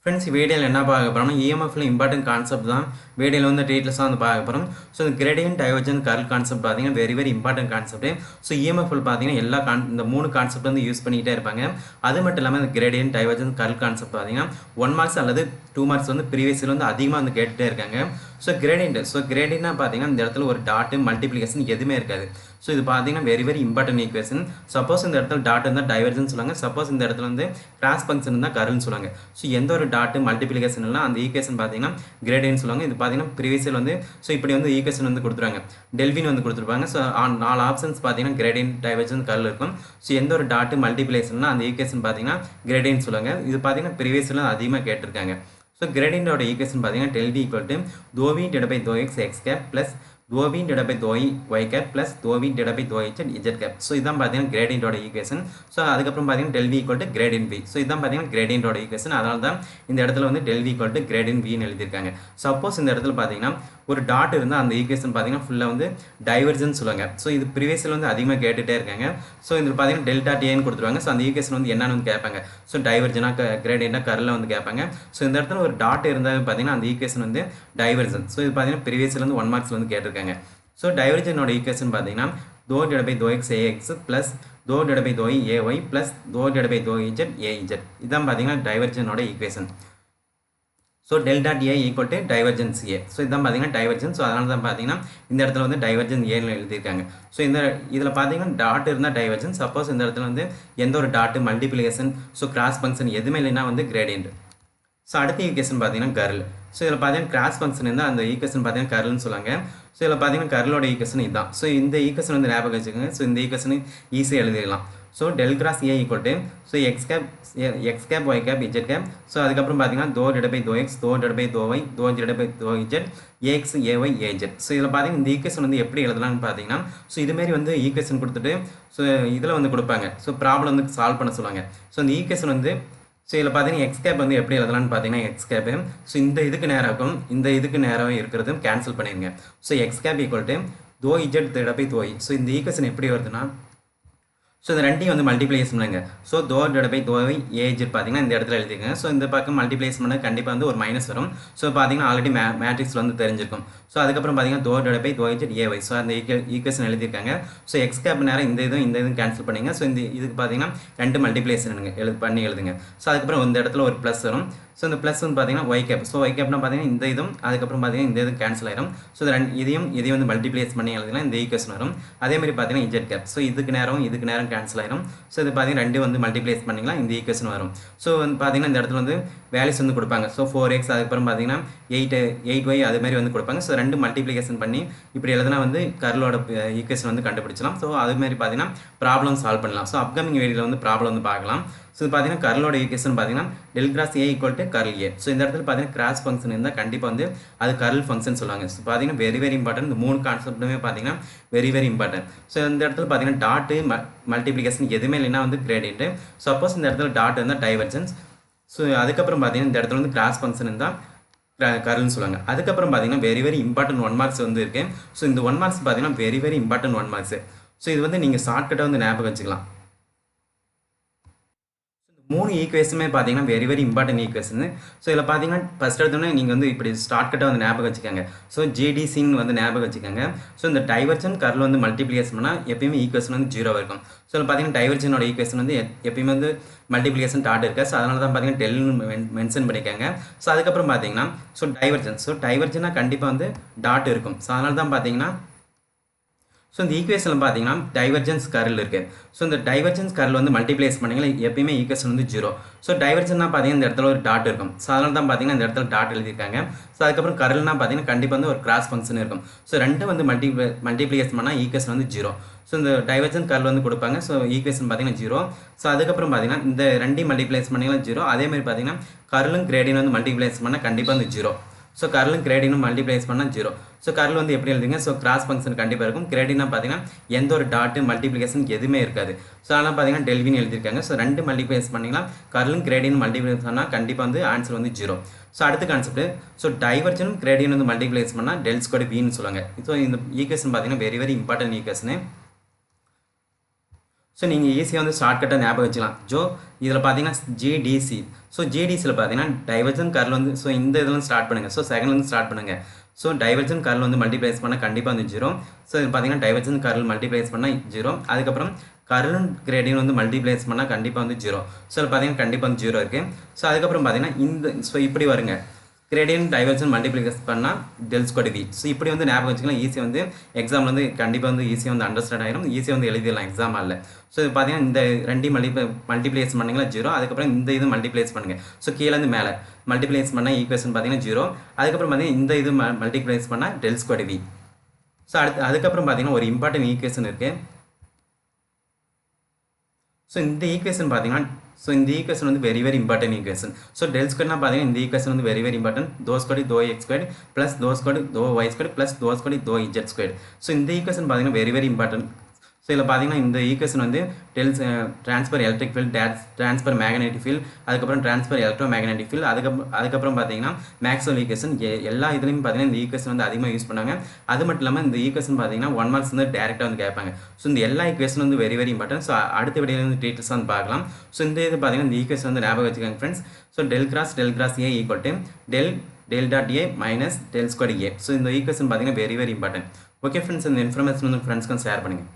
Friends வீடியோவில் என்ன பார்க்க போகிறோம்னா இஎம்எஃப்ல இம்பார்ட்டன்ட் கான்செப்ட் தான் வீடியோவில் வந்து டீட்டெயில்ஸாக வந்து பார்க்க போகிறோம். ஸோ இந்த கிரேடியன்ட் டைவர்ஜென்ட் கர்ல் கான்செப்ட் பார்த்தீங்கன்னா வெரி இம்பார்ட்டன்ட் கான்செப்ட். ஸோ இஎம்எஃப்ல பார்த்தீங்கன்னா இந்த 3 கான்செப்ட் வந்து யூஸ் பண்ணிகிட்டே இருப்பாங்க. அது மட்டும் இல்லாமல் இந்த கிரேடியன்ட் டைவர்ஜென்ட் கர்ல் கான்செப்ட் பார்த்தீங்கன்னா 1 மார்க்ஸ் அல்லது 2 மார்க்ஸ் வந்து ப்ரீவியஸ் இயர் வந்து அதிகமாக வந்து கேட்டுகிட்டே இருக்காங்க. ஸோ கிரேடியன்ட்னா பார்த்தீங்கன்னா இந்த இடத்துல ஒரு டாட்டு மல்டிப்ளிகேஷன் எதுவுமே இருக்காது. ஸோ இது பார்த்தீங்கன்னா வெரி இம்பார்ட்டன்ட் ஈக்குவேஷன். சப்போஸ் இந்த இடத்துல டாட் இருந்தால் டைவர்ஜென்ஸ் சொல்லுவாங்க. சப்போஸ் இந்த இடத்துல வந்து கிராஸ் ஃபங்க்ஷன் இருந்தால் கர்ல்னு சொல்லுவாங்க. ஸோ எந்த ஒரு டாட்டு மல்டிப்ளிகேஷன் இல்லை அந்த ஈக்குவேஷன் பார்த்தீங்கன்னா கிரேடியன்ட் சொல்லுவாங்க. இது பார்த்தீங்கன்னா ப்ரீவியஸ் இயர் வந்து ஸோ இப்படி வந்து ஈக்குவேஷன் வந்து கொடுத்துருவாங்க. டெல்வின் வந்து கொடுத்துருப்பாங்க. ஸோ 4 ஆப்ஷன்ஸ் பார்த்தீங்கன்னா கிரேடியன்ட் டைவர்ஜென்ஸ் கர்ல் இருக்கும். ஸோ எந்த ஒரு டாட்டு மல்டிப்ளிகேஷன்னா அந்த ஈக்குவேஷன் பார்த்தீங்கன்னா கிரேடியன்ட் சொல்லுவாங்க. இது பார்த்தீங்கன்னா ப்ரீவியஸ் இயர்ல அதிகமாக கேட்டிருக்காங்க. ஸோ கிரேடியன்டோட ஈக்குவேஷன் பார்த்தீங்கன்னா del v equal to dou v divided by dou x x cap plus dou v divided by dou y cap plus dou v divided by dou z z cap. So இதான் பார்த்தீங்கன்னா கிரேடியன்டோட equation. So அதுக்கப்புறம் பார்த்தீங்கன்னா del v equal to gradient v. So இதான் பார்த்தீங்கன்னா கிரேடியன்டோட equation. அதனால தான் இந்த இடத்துல வந்து del v equal to gradient v ன்னு எழுதியிருக்காங்க. சப்போஸ் இந்த இடத்துல பார்த்தீங்கன்னா ஒரு டாட் இருந்தால் அந்த ஈக்குவேஷன் பார்த்தீங்கன்னா ஃபுல்லாக வந்து டைவர்ஜென்ஸ் சொல்லுவாங்க. ஸோ இது ப்ரீவியஸில் வந்து அதிகமாக கேட்டுகிட்டே இருக்காங்க. ஸோ இதில் பார்த்தீங்கன்னா டெல்டா டிஏன்னு கொடுத்துருவாங்க. ஸோ அந்த ஈக்குவேஷன் வந்து என்னன்னு வந்து கேட்பாங்க. ஸோ டைவர்ஜனாக கிரேடியண்டாக கர்லில் வந்து கேட்பாங்க. ஸோ இந்த இடத்துல ஒரு டாட் இருந்தால் பார்த்தீங்கன்னா அந்த ஈக்குவேஷன் வந்து டைவர்ஜென்ஸ். ஸோ இது பார்த்தீங்கன்னா ப்ரீவியஸில் வந்து 1 மார்க்ஸ் வந்து கேட்டிருக்காங்க. ஸோ டைவர்ஜனோட ஈக்குவேஷன் பார்த்தீங்கன்னா dou divided by dou x ax plus dou divided by dou ay plus dou divided by dou z az. இதான் பார்த்தீங்கன்னா டைவர்ஜனோட equation. So delta DI equal to divergence A. So இதான் பார்த்தீங்கன்னா divergence. So அதனால தான் பார்த்தீங்கன்னா இந்த இடத்துல வந்து டைவர்ஜென்ஸ் ஏன்னு எழுதியிருக்காங்க. ஸோ இதில் பார்த்தீங்கன்னா டாட் இருந்தால் டைவர்ஜென்ஸ். சப்போஸ் இந்த இடத்துல வந்து எந்த ஒரு dot multiplication so cross function எதுவுமே இல்லைன்னா வந்து கிரேடியன்ட். ஸோ அடுத்த ஈக்குவேஷன் பார்த்தீங்கன்னா கர்ல். ஸோ இதில் பார்த்தீங்கன்னா கிராஸ் ஃபங்க்ஷன் இருந்தால் அந்த ஈக்குவேஷன் பார்த்தீங்கன்னா கர்ல்னு சொல்லுவாங்க. ஸோ இதில் பார்த்தீங்கன்னா கர்லோட ஈக்குவேஷன் இதுதான். ஸோ இந்த ஈக்குவேஷன் வந்து ஞாபகம் வச்சுக்கோங்க. ஸோ இந்த ஈக்குவேஷன் ஈஸியாக எழுதிடலாம். So del cross A equal to so x cap y cap z cap. So அதுக்கப்புறம் பார்த்தீங்கன்னா dou divided by dou x dou divided by dou y dou divided by dou z ax ay az. So இதில் பார்த்தீங்கன்னா இந்த equation வந்து எப்படி எழுதலாம்னு பார்த்தீங்கன்னா so இதுமாரி வந்து ஈக்குவேஷன் கொடுத்துட்டு ஸோ இதில் வந்து கொடுப்பாங்க. ஸோ ப்ராப்ளம் வந்து சால்வ் பண்ண சொல்லுவாங்க. ஸோ இந்த ஈக்குவேஷன் வந்து ஸோ இதில் பார்த்தீங்கன்னா எக்ஸ் கேப் வந்து எப்படி எழுதலாம்னு பார்த்தீங்கன்னா எக்ஸ் கேப்பு ஸோ இந்த இதுக்கு நேராகும் இந்த இதுக்கு நேராக இருக்கிறதும் கேன்சல் பண்ணிடுங்க. So x gap equal to dou z divided by dou y. So இந்த ஈக்குவேஷன் எப்படி வருதுன்னா ஸோ இந்த ரெண்டையும் வந்து மல்டிப்ளேஸ் பண்ணுங்க. So dou divided by dou y az பார்த்தீங்கன்னா இந்த இடத்துல எழுதிக்கங்க. ஸோ இந்த பக்கம் மல்டிப்ளேஸ் பண்ண கண்டிப்பாக வந்து ஒரு மைனஸ் வரும். ஸோ பார்த்தீங்கன்னா ஆல்ரெடி மேட்ரிக்ஸில் வந்து தெரிஞ்சிருக்கும். ஸோ அதுக்கப்புறம் பார்த்தீங்கன்னா dou divided by dou z ay. So அந்த ஈக்குவேஷன் எழுதியிருக்காங்க. ஸோ எக்ஸ் கேப் நேரம் இந்த இதுவும் கேன்சல் பண்ணிங்க. ஸோ இந்த இதுக்கு பார்த்தீங்கன்னா 2 மல்டிப்ளேஷன் பண்ணி எழுதுங்க. ஸோ அதுக்கப்புறம் இந்த இடத்துல ஒரு ப்ளஸ் வரும். ஸோ இந்த ப்ளஸ் வந்து பார்த்தீங்கன்னா ஒய் கேப். ஸோ ஒய் கேப்னா பார்த்தீங்கன்னா இந்த இதுவும் அதுக்கப்புறம் பார்த்தீங்கன்னா இந்த இதுவும் கேன்சல் ஆயிரும். ஸோ இதையும் வந்து மல்டிப்ளேஸ் பண்ணி எழுதினா இந்த ஈக்குவேஷன் வரும். அதே மாதிரி பார்த்தீங்கன்னா இஜெட் கேப். ஸோ இதுக்கு நேரம் கேன்சல் ஆயிரும். ஸோ இது பார்த்தீங்கன்னா 2 வந்து மல்டிப்ளேஸ் பண்ணிங்களா இந்த ஈக்குவேஷன் வரும். ஸோ வந்து பார்த்தீங்கன்னா இந்த இடத்துல வந்து வேல்யூஸ் வந்து கொடுப்பாங்க. ஸோ 4x அதுக்கப்புறம் பார்த்தீங்கன்னா 8y அது மாதிரி வந்து கொடுப்பாங்க. ஸோ 2 மல்டிப்ளிகேஷன் பண்ணி இப்படி எழுதுனா வந்து கர்லோட ஈக்குவேஷன் வந்து கண்டுபிடிச்சலாம். ஸோ அது மாதிரி பார்த்தீங்கன்னா ப்ராப்ளம் சால்வ் பண்ணலாம். ஸோ அப்கமிங் வீடியோவில் வந்து ப்ராப்ளம் வந்து பார்க்கலாம். ஸோ பார்த்தீங்கன்னா கர்லோட ஈக்குவேஷன் பார்த்தீங்கன்னா del cross A equal to curl A. So இந்த இடத்துல பார்த்தீங்கன்னா கிராஸ் ஃபங்க்ஷன் இருந்தால் கண்டிப்பாக வந்து அது கர்ல் ஃபங்க்ஷன் சொல்லுவாங்க. ஸோ பார்த்தீங்கன்னா வெரி இம்பார்ட்டன்ட். இந்த 3 கான்செப்ட்டுமே பார்த்தீங்கன்னா வெரி இம்பார்ட்டன்ட். ஸோ இந்த இடத்துல பார்த்தீங்கன்னா டாட்டு மல்டிப்ளிகேஷன் எதுவுமே இல்லைன்னா வந்து கிரேடியன்ட். சப்போஸ் இந்த இடத்துல டாட் இருந்தால் டைவர்ஜென்ஸ். ஸோ அதுக்கப்புறம் பார்த்தீங்கன்னா இந்த இடத்துல வந்து கிராஸ் ஃபங்க்ஷன் இருந்தால் கர்ல்னு சொல்லுவாங்க. அதுக்கப்புறம் பார்த்தீங்கன்னா வெரி இம்பார்ட்டன்ட் 1 மார்க்ஸ் வந்து இருக்கு. ஸோ இந்த 1 மார்க்ஸ் பார்த்தீங்கன்னா வெரி இம்பார்ட்டன்ட் 1 மார்க்ஸ். ஸோ இது வந்து நீங்கள் ஷார்ட்கட்டாக வந்து ஞாபகம் வச்சுக்கலாம். 3 ஈக்குவேஷனுமே பார்த்தீங்கன்னா வெரி இம்பார்ட்டன்ட் ஈக்குவேஷன். ஸோ இதில் பார்த்தீங்கன்னா ஃபஸ்ட் எடுத்தோன்னே நீங்கள் வந்து இப்படி ஷார்ட்கட்டாக வந்து ஞாபகம் வச்சுக்கோங்க. ஸோ ஜிடிசின்னு வந்து ஞாபகம் வச்சுக்கோங்க. ஸோ இந்த டைவர்ஜன் கர்ல் வந்து மல்டிப்ளிகேஷன் பண்ணால் எப்பயுமே ஈக்குவேஷன் வந்து 0 இருக்கும். ஸோ இதில் பார்த்தீங்கன்னா டைவர்ஜனோட ஈக்குவேஷன் வந்து எப்பயுமே வந்து மல்டிப்ளிகேஷன் டாட் இருக்குது. ஸோ அதனால தான் பார்த்தீங்கன்னா டெல்னு மென்ஷன் பண்ணிக்காங்க. ஸோ அதுக்கப்புறம் பார்த்தீங்கன்னா ஸோ டைவர்ஜனாக கண்டிப்பாக வந்து டாட் இருக்கும். ஸோ அதனால தான் பார்த்தீங்கன்னா ஸோ இந்த ஈக்குவேஷனில் பார்த்தீங்கன்னா டைவர்ஜென்ஸ் கர்ல் இருக்குது. ஸோ இந்த டைவர்ஜென்ஸ் கர்ல் வந்து மல்டிப்ளேஸ் பண்ணிங்களா எப்பயுமே ஈக்குவேஷன் வந்து 0. ஸோ டைவர்ஜென்ட்னா பார்த்தீங்கன்னா இந்த இடத்துல ஒரு டாட் இருக்கும். ஸோ அதனால தான் பார்த்தீங்கன்னா இந்த இடத்துல டாட் எழுதியிருக்காங்க. ஸோ அதுக்கப்புறம் கர்ல்னா பார்த்தீங்கன்னா கண்டிப்பாக வந்து ஒரு கிராஸ் ஃபங்க்ஷன் இருக்கும். ஸோ 2 வந்து மல்டிப்ளிகேஷன் பண்ணால் ஈக்குவேஷன் வந்து 0. ஸோ இந்த டைவர்ஜென்ஸ் கர்ல் வந்து கொடுப்பாங்க. ஸோ ஈக்குவேஷன் பார்த்தீங்கன்னா 0. ஸோ அதுக்கப்புறம் பார்த்தீங்கன்னா இந்த 2 மல்டிப்ளேஸ் பண்ணிங்களா 0. அதே மாதிரி பார்த்தீங்கன்னா கர்லும் கிரேடியன் வந்து மல்டிப்ளேஸ் பண்ணால் கண்டிப்பாக வந்து 0. ஸோ கர்லும் கிரேடியனும் மல்டிப்ளேஸ் பண்ணால் 0. ஸோ கர்ல் வந்து எப்படி எழுதுங்க. ஸோ கிராஸ் ஃபங்க்ஷன் கண்டிப்பாக இருக்கும். கிரேடியனா பார்த்தீங்கன்னா எந்த ஒரு டாட்டு மல்டிப்ளிகேஷன் எதுவுமே இருக்காது. ஸோ அதனால் பார்த்தீங்கன்னா டெல்வின்னு எழுதியிருக்காங்க. ஸோ 2 மல்டிப்ளேஸ் பண்ணிங்கன்னா கர்லும் கிரேடியனும் மல்டிப்ளேஸ் பண்ணால் கண்டிப்பாக வந்து ஆன்சர் வந்து 0. ஸோ அடுத்த கான்செப்ட் ஸோ டைவர்ஜனும் கிரேடியன் வந்து மல்டிப்ளேஸ் பண்ணால் டெல் ஸ்கொயர் வின்னு சொல்லுவாங்க. ஸோ இந்த ஈக்குவேஷன் பார்த்தீங்கன்னா வெரி இம்பார்ட்டன்ட் ஈக்குவேஷனு. ஸோ நீங்கள் ஈஸியாக வந்து ஷார்ட்கட்டாக ஞாபகம் வச்சுக்கலாம். இதில் பார்த்தீங்கன்னா ஜிடிசி. ஸோ ஜிடிசியில் பார்த்தீங்கன்னா டைவர்ஜன் கர்ல் வந்து ஸோ இந்த இதெல்லாம் ஸ்டார்ட் பண்ணுங்கள். ஸோ செகண்ட்லேருந்து ஸ்டார்ட் பண்ணுங்கள். ஸோ டைவர்ஜன் கர்ல் வந்து மல்டிப்ளைஸ் பண்ணால் கண்டிப்பாக வந்து 0. ஸோ இது பார்த்தீங்கன்னா டைவர்ஜன் கர்ல் மல்டிப்ளைஸ் பண்ணால் 0. அதுக்கப்புறம் கர்லும் கிரேடியன் வந்து மல்டிப்ளைஸ் பண்ணால் கண்டிப்பாக வந்து 0. ஸோ இதில் பார்த்தீங்கன்னா கண்டிப்பாக வந்து 0 இருக்குது. ஸோ அதுக்கப்புறம் பார்த்தீங்கன்னா ஸோ இப்படி வருங்க. கிரேடியன்ட் டைவர்ஜன் மல்டிப்ளிகேஸ் பண்ணால் டெல் ஸ்கொயர் வி. ஸோ இப்படி வந்து ஞாபகம் வச்சுக்கலாம். ஈஸியாக வந்து எக்ஸாமில் வந்து கண்டிப்பாக வந்து ஈஸியாக வந்து அண்டர்ஸ்டாண்ட் ஆகிடும். ஈஸியாக வந்து எழுதிடலாம் எக்ஸாம் ஆல். ஸோ இது பார்த்தீங்கன்னா இந்த ரெண்டையும் மல்டிப்ளேஸ் பண்ணிங்களா 0. அதுக்கப்புறம் இந்த இது மல்டிப்ளேஸ் பண்ணுங்கள். ஸோ கீழேருந்து மேலே மல்டிப்ளேஸ் பண்ணால் ஈக்குவேஷன் பார்த்தீங்கன்னா 0. அதுக்கப்புறம் பார்த்தீங்கன்னா இந்த இது மல்டிப்ளேஸ் பண்ணால் டெல் ஸ்கொயர் வி. ஸோ அதுக்கப்புறம் பார்த்தீங்கன்னா ஒரு இம்பார்ட்டன்ட் ஈக்குவேஷன் இருக்குது. ஸோ இந்த ஈக்குவேஷன் பார்த்தீங்கன்னா இந்த ஈக்குவேஷன் வந்து very important equation. So del ஸ்கொயர்னா பார்த்தீங்கன்னா இந்த ஈக்குவேஷன் வந்து வெரி இம்பார்ட்டன்ட். தோ ஸ்கொயர் தோ எக்ஸ் ஸ்கொயர் ப்ளஸ் தோ ஸ்கொயர் தோ ஒய் ஸ்கொயர் ப்ளஸ் தோ ஸ்கொயர் தோ இஜெட் ஸ்கொயர். ஸோ இந்த ஈக்குவேஷன் பார்த்தீங்கன்னா வெரி இம்பார்ட்டன்ட். ஸோ இதில் பார்த்தீங்கன்னா இந்த ஈக்குவேஷன் வந்து transfer electric field, transfer magnetic field, அதுக்கப்புறம் ட்ரான்ஸ்ஃபர் எலக்ட்ரோ மேக்னெட்டிக் ஃபீல்ட், அதுக்கப்புறம் பார்த்தீங்கன்னா மேக்ஸ்வெல் ஈக்குவேஷன் எல்லா இதுலையும் பார்த்தீங்கன்னா இந்த ஈக்குவேஷன் வந்து அதிகமாக யூஸ் பண்ணாங்க. அது மட்டும் இல்லாமல் இந்த ஈக்குவேஷன் பார்த்தீங்கன்னா 1 மார்க்ஸ் வந்து டேரெக்டாக வந்து கேட்பாங்க. ஸோ இந்த எல்லா ஈக்குவேஷன் வந்து வெரி இம்பார்ட்டன்ட். ஸோ அடுத்த வீடியோவில் வந்து டீட்டெயில்ஸ் வந்து பார்க்கலாம். ஸோ இந்த இது பார்த்தீங்கன்னா இந்த ஈக்குவேஷன் வந்து ஞாபகம் வச்சுக்கோங்க friends. So del cross A equal to del dot A minus del square A. So இந்த ஈக்குவேஷன் பார்த்தீங்கன்னா வெரி இம்பார்ட்டன்ட். ஓகே ஃப்ரெண்ட்ஸ், இந்த இன்ஃபர்மேஷன் வந்து ஃப்ரெண்ட்ஸ்க்கு ஷேர் பண்ணுங்கள்.